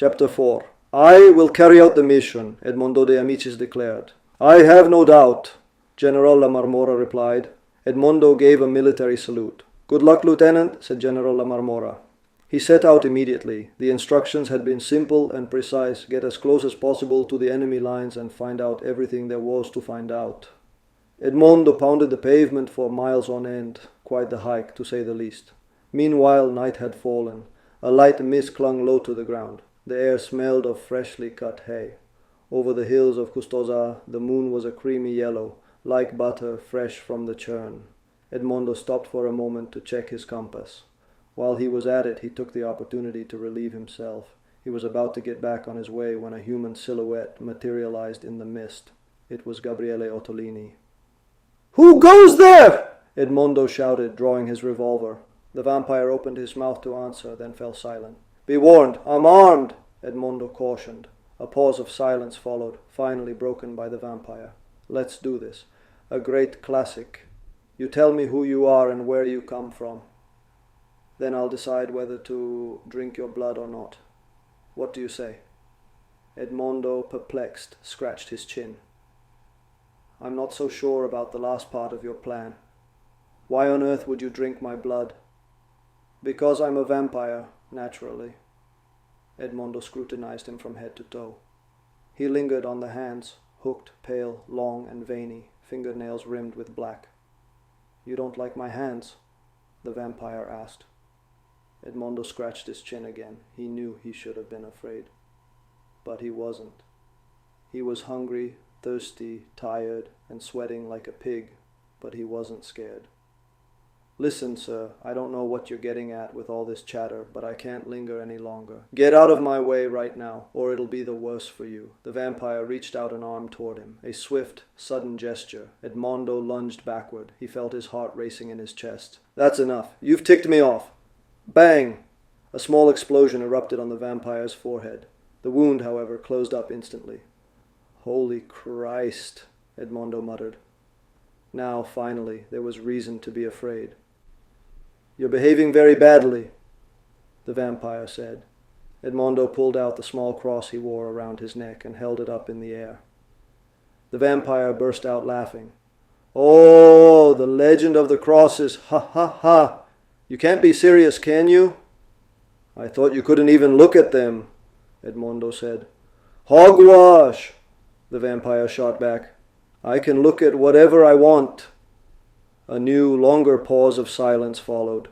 Chapter 4. I will carry out the mission, Edmondo De Amicis declared. I have no doubt, General La Marmora replied. Edmondo gave a military salute. Good luck, Lieutenant, said General La Marmora. He set out immediately. The instructions had been simple and precise. Get as close as possible to the enemy lines and find out everything there was to find out. Edmondo pounded the pavement for miles on end, quite the hike, to say the least. Meanwhile, night had fallen. A light mist clung low to the ground. The air smelled of freshly cut hay. Over the hills of Custoza, the moon was a creamy yellow, like butter fresh from the churn. Edmondo stopped for a moment to check his compass. While he was at it, he took the opportunity to relieve himself. He was about to get back on his way when a human silhouette materialized in the mist. It was Gabriele Ottolini. "Who goes there?" Edmondo shouted, drawing his revolver. The vampire opened his mouth to answer, then fell silent. "Be warned, I'm armed," Edmondo cautioned. A pause of silence followed, finally broken by the vampire. "Let's do this. A great classic. You tell me who you are and where you come from. Then I'll decide whether to drink your blood or not. What do you say?" Edmondo, perplexed, scratched his chin. "I'm not so sure about the last part of your plan. Why on earth would you drink my blood?" "Because I'm a vampire, naturally." Edmondo scrutinized him from head to toe. He lingered on the hands, hooked, pale, long and veiny, fingernails rimmed with black. "You don't like my hands?" the vampire asked. Edmondo scratched his chin again. He knew he should have been afraid. But he wasn't. He was hungry, thirsty, tired, and sweating like a pig, but he wasn't scared. "Listen, sir, I don't know what you're getting at with all this chatter, but I can't linger any longer. Get out of my way right now, or it'll be the worse for you." The vampire reached out an arm toward him. A swift, sudden gesture. Edmondo lunged backward. He felt his heart racing in his chest. "That's enough. You've ticked me off." Bang! A small explosion erupted on the vampire's forehead. The wound, however, closed up instantly. "Holy Christ," Edmondo muttered. Now, finally, there was reason to be afraid. "You're behaving very badly," the vampire said. Edmondo pulled out the small cross he wore around his neck and held it up in the air. The vampire burst out laughing. "Oh, the legend of the crosses, ha ha ha! You can't be serious, can you?" "I thought you couldn't even look at them," Edmondo said. "Hogwash!" the vampire shot back. "I can look at whatever I want." A new, longer pause of silence followed.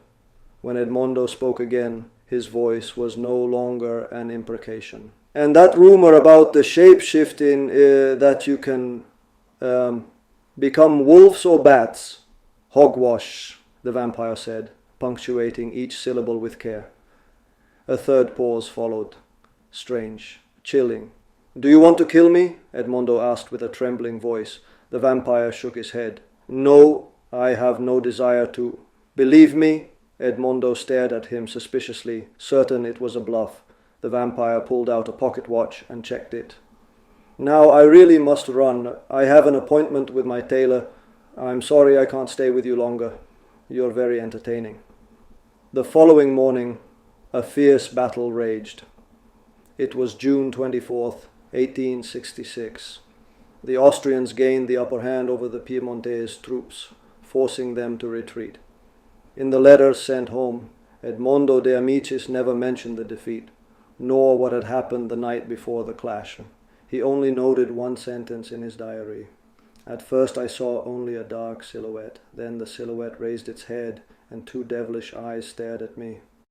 When Edmondo spoke again, his voice was no longer an imprecation. "And that rumor about the shape-shifting, that you can become wolves or bats?" "Hogwash," the vampire said, punctuating each syllable with care. A third pause followed. Strange, chilling. "Do you want to kill me?" Edmondo asked with a trembling voice. The vampire shook his head. "No, I have no desire to." "Believe me?" Edmondo stared at him suspiciously, certain it was a bluff. The vampire pulled out a pocket watch and checked it. "Now I really must run. I have an appointment with my tailor. I'm sorry I can't stay with you longer. You're very entertaining." The following morning, a fierce battle raged. It was June 24th, 1866. The Austrians gained the upper hand over the Piemontese troops, forcing them to retreat. In the letters sent home, Edmondo De Amicis never mentioned the defeat, nor what had happened the night before the clash. He only noted one sentence in his diary. "At first I saw only a dark silhouette. Then the silhouette raised its head, and two devilish eyes stared at me.